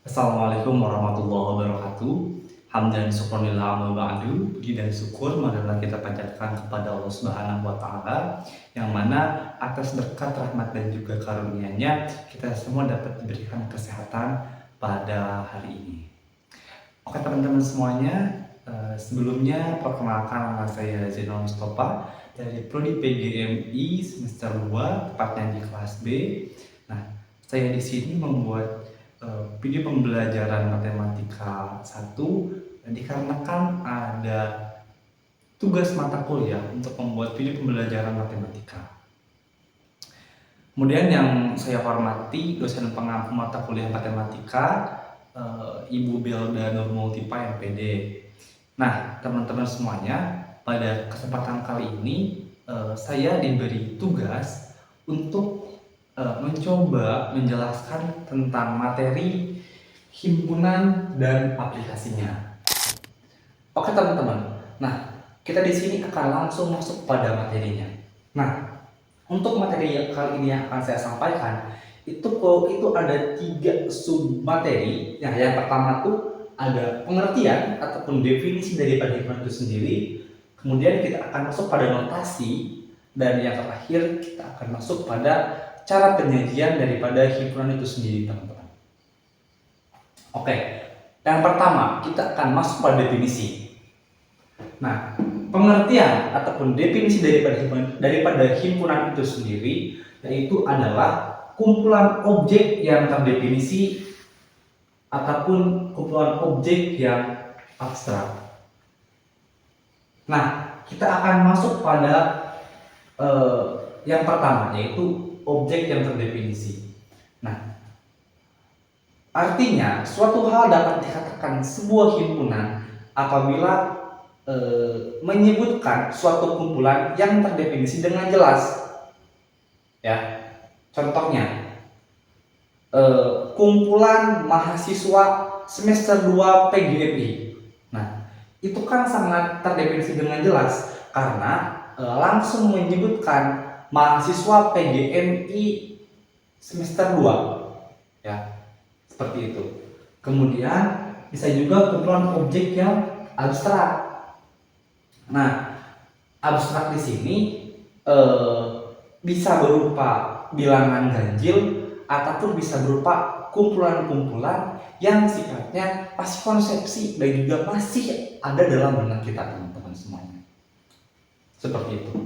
Assalamualaikum warahmatullahi wabarakatuh. Hamdan syukurillah amma ba'du. Puji dan syukur marilah kita panjatkan kepada Allah Subhanahu wa taala yang mana atas berkat rahmat dan juga karunia-Nya kita semua dapat diberikan kesehatan pada hari ini. Oke teman-teman semuanya, sebelumnya perkenalkan nama saya Zainal Mustafa dari Prodi PGMI semester 2 tepatnya di kelas B. Nah, saya di sini membuat video pembelajaran matematika 1 dikarenakan ada tugas mata kuliah untuk membuat video pembelajaran matematika. Kemudian yang saya hormati dosen pengampu mata kuliah matematika Ibu Belda Nur Multipa MPD. Nah, teman-teman semuanya, pada kesempatan kali ini saya diberi tugas untuk mencoba menjelaskan tentang materi himpunan dan aplikasinya. Oke teman-teman, nah kita di sini akan langsung masuk pada materinya. Nah, untuk materi yang kali ini yang akan saya sampaikan itu ada 3 sub materi. Yang pertama tuh ada pengertian ataupun definisi daripada himpunan itu sendiri. Kemudian kita akan masuk pada notasi, dan yang terakhir kita akan masuk pada cara penyajian daripada himpunan itu sendiri, teman-teman. Oke, yang pertama kita akan masuk pada definisi. Nah, pengertian ataupun definisi daripada himpunan itu sendiri yaitu adalah kumpulan objek yang terdefinisi ataupun kumpulan objek yang abstrak. Nah, kita akan masuk pada yang pertama yaitu objek yang terdefinisi. Nah, artinya suatu hal dapat dikatakan sebuah himpunan apabila menyebutkan suatu kumpulan yang terdefinisi dengan jelas. Ya, contohnya kumpulan mahasiswa semester 2 PGMI. Nah, itu kan sangat terdefinisi dengan jelas karena langsung menyebutkan mahasiswa PGMI semester 2, ya, seperti itu. Kemudian bisa juga kumpulan objek yang abstrak. Nah, abstrak di sini bisa berupa bilangan ganjil ataupun bisa berupa kumpulan-kumpulan yang sifatnya masih konsepsi dan juga masih ada dalam benak kita, teman-teman semuanya. Seperti itu.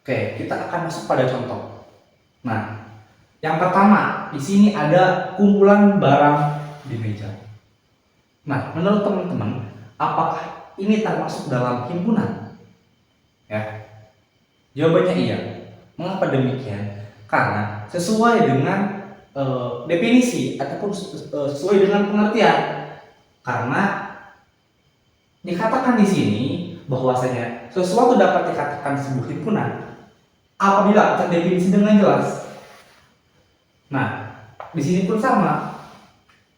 Oke, kita akan masuk pada contoh. Nah, yang pertama di sini ada kumpulan barang di meja. Nah, menurut teman-teman, apakah ini termasuk dalam himpunan? Ya, jawabannya iya. Mengapa demikian? Karena sesuai dengan definisi ataupun sesuai dengan pengertian. Karena dikatakan di sini bahwasanya sesuatu dapat dikatakan sebuah himpunan apabila terdefinisi dengan jelas. Nah, di sini pun sama,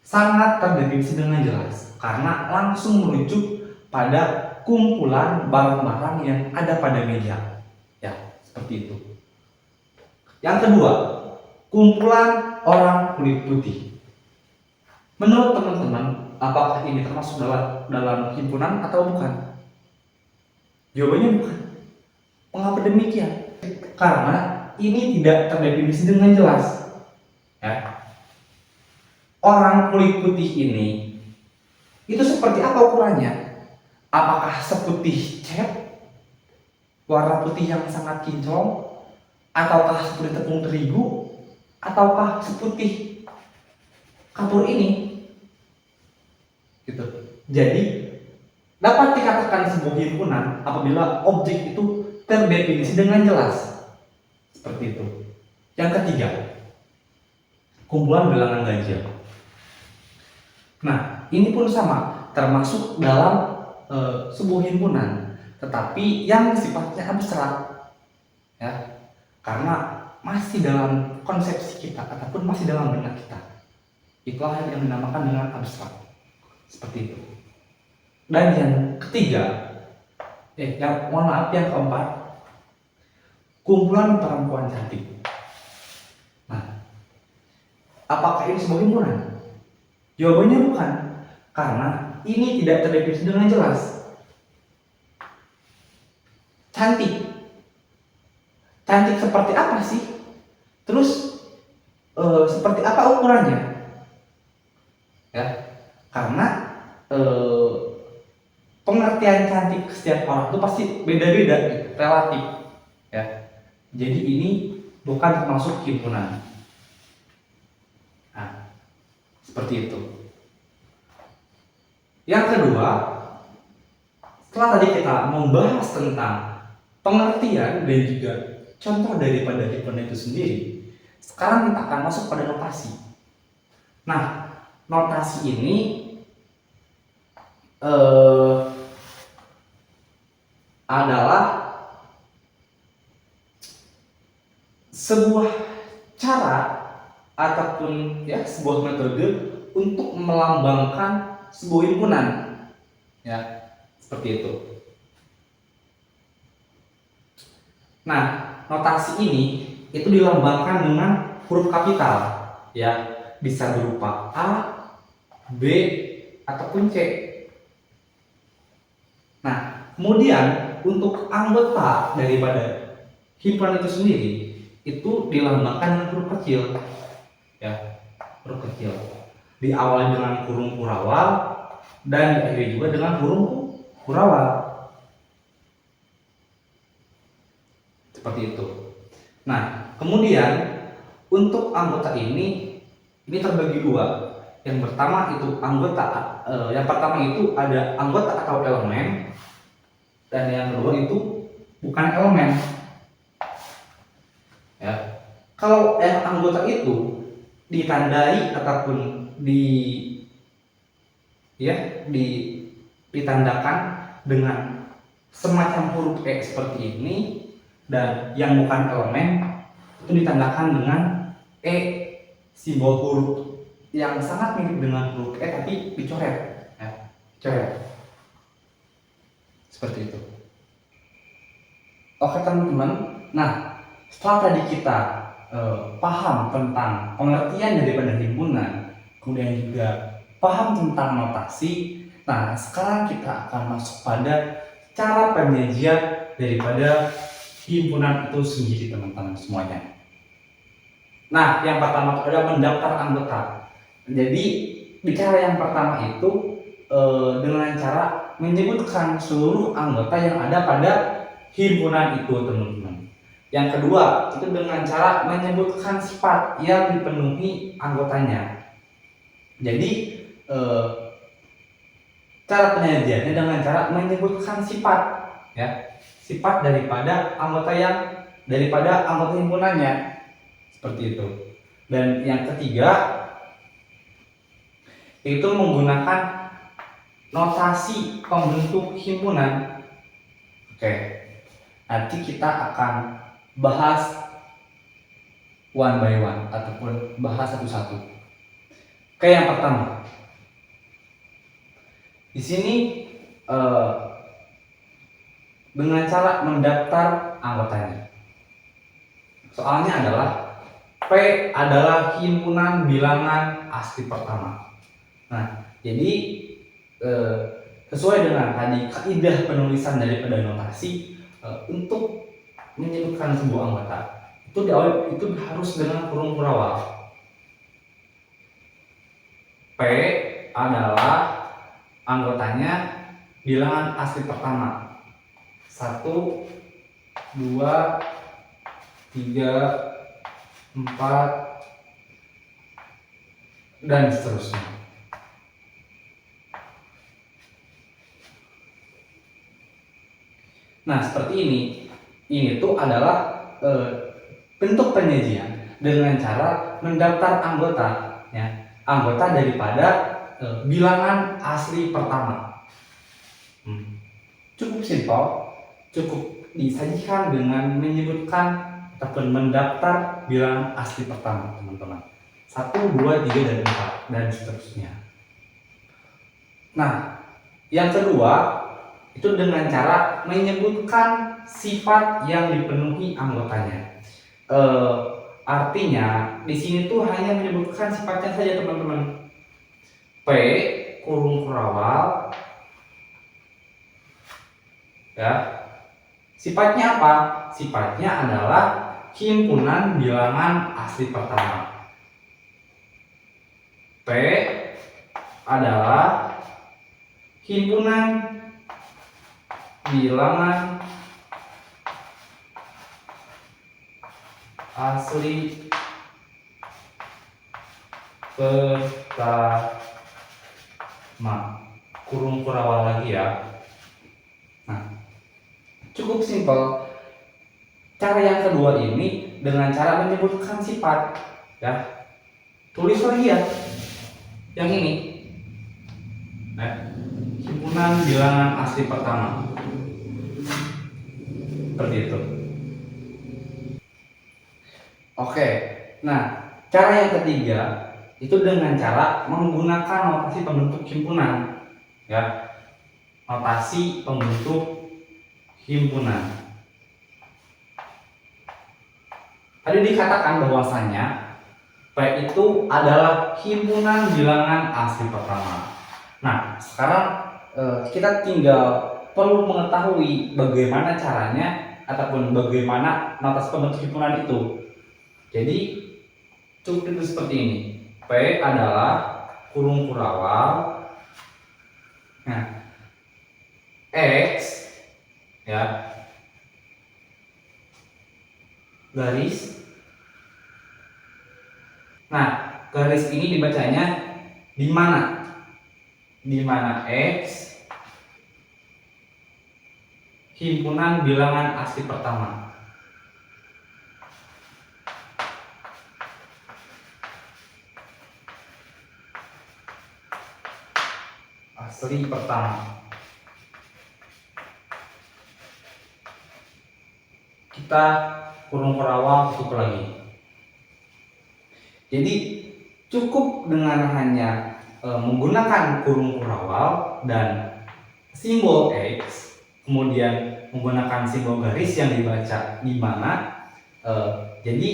sangat terdefinisi dengan jelas karena langsung merujuk pada kumpulan barang-barang yang ada pada meja. Ya, seperti itu. Yang kedua, kumpulan orang kulit putih. Menurut teman-teman, apakah ini termasuk dalam himpunan atau bukan? Jawabannya bukan. Mengapa demikian? Karena ini tidak terdefinisi dengan jelas. Ya. Orang kulit putih ini itu seperti apa ukurannya? Apakah seputih cat, warna putih yang sangat kinclong, ataukah seperti tepung terigu, ataukah seputih kapur ini? Gitu. Jadi dapat dikatakan sebuah himpunan apabila objek itu terdefinisi dengan jelas. Seperti itu. Yang ketiga, kumpulan bilangan ganjil. Nah, ini pun sama, termasuk dalam sebuah himpunan, tetapi yang sifatnya abstrak, ya, karena masih dalam konsepsi kita ataupun masih dalam benak kita. Itulah yang dinamakan dengan abstrak, seperti itu. Dan yang ketiga, yang keempat, kumpulan perempuan cantik. Nah, Apakah ini sebuah himpunan? Jawabannya bukan, karena ini tidak terdefinisi dengan jelas. Cantik, cantik seperti apa sih? Terus seperti apa ukurannya? Ya, karena pengertian cantik setiap orang itu pasti beda-beda, relatif. Ya, jadi ini bukan termasuk himpunan. Nah, seperti itu. Yang kedua, setelah tadi kita membahas tentang pengertian dan juga contoh daripada himpunan itu sendiri, sekarang kita akan masuk pada notasi. Nah, notasi ini adalah sebuah cara ataupun ya sebuah metode untuk melambangkan sebuah himpunan, ya seperti itu. Nah, notasi ini itu dilambangkan dengan huruf kapital, ya bisa berupa A, B, ataupun C. Nah, kemudian untuk anggota daripada himpunan itu sendiri itu dilambangkan dengan huruf kecil, ya huruf kecil. Diawali dengan kurung kurawal dan diakhiri juga dengan kurung kurawal. Seperti itu. Nah, kemudian untuk anggota ini terbagi dua. Yang pertama itu ada anggota atau elemen, dan yang kedua itu bukan elemen. Ya, kalau anggota itu ditandai ataupun ditandakan dengan semacam huruf E seperti ini, dan yang bukan elemen itu ditandakan dengan E, simbol huruf yang sangat mirip dengan huruf E tapi dicoret, ya, dicoret seperti itu. Oke teman-teman, nah setelah tadi kita paham tentang pengertian daripada himpunan, kemudian juga paham tentang notasi, nah sekarang kita akan masuk pada cara penyajian daripada himpunan itu sendiri teman-teman semuanya. Nah, yang pertama adalah mendaftar anggota. Jadi di cara yang pertama itu dengan cara menyebutkan seluruh anggota yang ada pada himpunan itu teman-teman. Yang kedua itu dengan cara menyebutkan sifat yang dipenuhi anggotanya. Jadi cara penyajiannya dengan cara menyebutkan sifat, ya, sifat daripada anggota himpunannya, seperti itu. Dan yang ketiga itu menggunakan notasi pembentuk himpunan. Oke, nanti kita akan bahas one by one ataupun bahas satu-satu. Oke, yang pertama di sini dengan cara mendaftar anggotanya. Soalnya adalah P adalah himpunan bilangan asli pertama. Nah, jadi sesuai dengan tadi kaidah penulisan daripada notasi, untuk menyebutkan sebuah anggota itu harus dengan kurung kurawal. P adalah anggotanya bilangan asli pertama. 1, 2, 3, 4, dan seterusnya. Nah, seperti ini. Ini tuh adalah bentuk penyajian dengan cara mendaftar anggota, ya, anggota daripada bilangan asli pertama. Cukup simpel, cukup disajikan dengan menyebutkan ataupun mendaftar bilangan asli pertama, teman-teman. 1, 2, 3, dan 4, dan seterusnya. Nah, yang kedua itu dengan cara menyebutkan sifat yang dipenuhi anggotanya. Artinya di sini tuh hanya menyebutkan sifatnya saja teman-teman. P kurung kurawal, ya. Sifatnya apa? Sifatnya adalah himpunan bilangan asli pertama. P adalah himpunan bilangan asli pertama. Kurung kurawal lagi ya. Nah, cukup simpel. Cara yang kedua ini dengan cara menyebutkan sifat, ya. Tulis lagi ya. Yang ini. Nah, himpunan bilangan asli pertama. Seperti itu. Oke. Nah, cara yang ketiga itu dengan cara menggunakan notasi pembentuk himpunan, ya. Notasi pembentuk himpunan. Tadi dikatakan bahwasannya P itu adalah himpunan bilangan asli pertama. Nah, sekarang kita tinggal perlu mengetahui bagaimana caranya ataupun bagaimana notasi pembentuk himpunan itu. Jadi cukup itu seperti ini. P adalah kurung kurawal. Nah, X, ya, garis. Nah, garis ini dibacanya di mana? Di mana X himpunan bilangan asli pertama. Asli pertama. Kita kurung kurawal tutup lagi. Jadi cukup dengan hanya menggunakan kurung kurawal dan simbol X, kemudian menggunakan simbol garis yang dibaca di mana. Jadi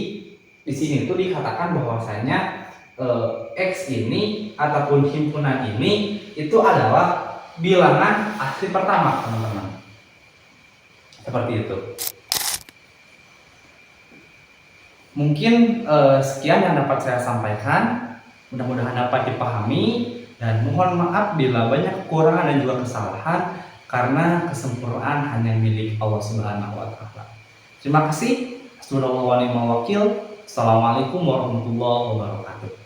di sini itu dikatakan bahwasanya X ini ataupun himpunan ini itu adalah bilangan asli pertama, teman-teman. Seperti itu. Mungkin sekian yang dapat saya sampaikan. Mudah-mudahan dapat dipahami dan mohon maaf bila banyak kekurangan dan juga kesalahan karena kesempurnaan hanya milik Allah Subhanahu wa taala. Terima kasih. Assalamualaikum warahmatullahi wabarakatuh.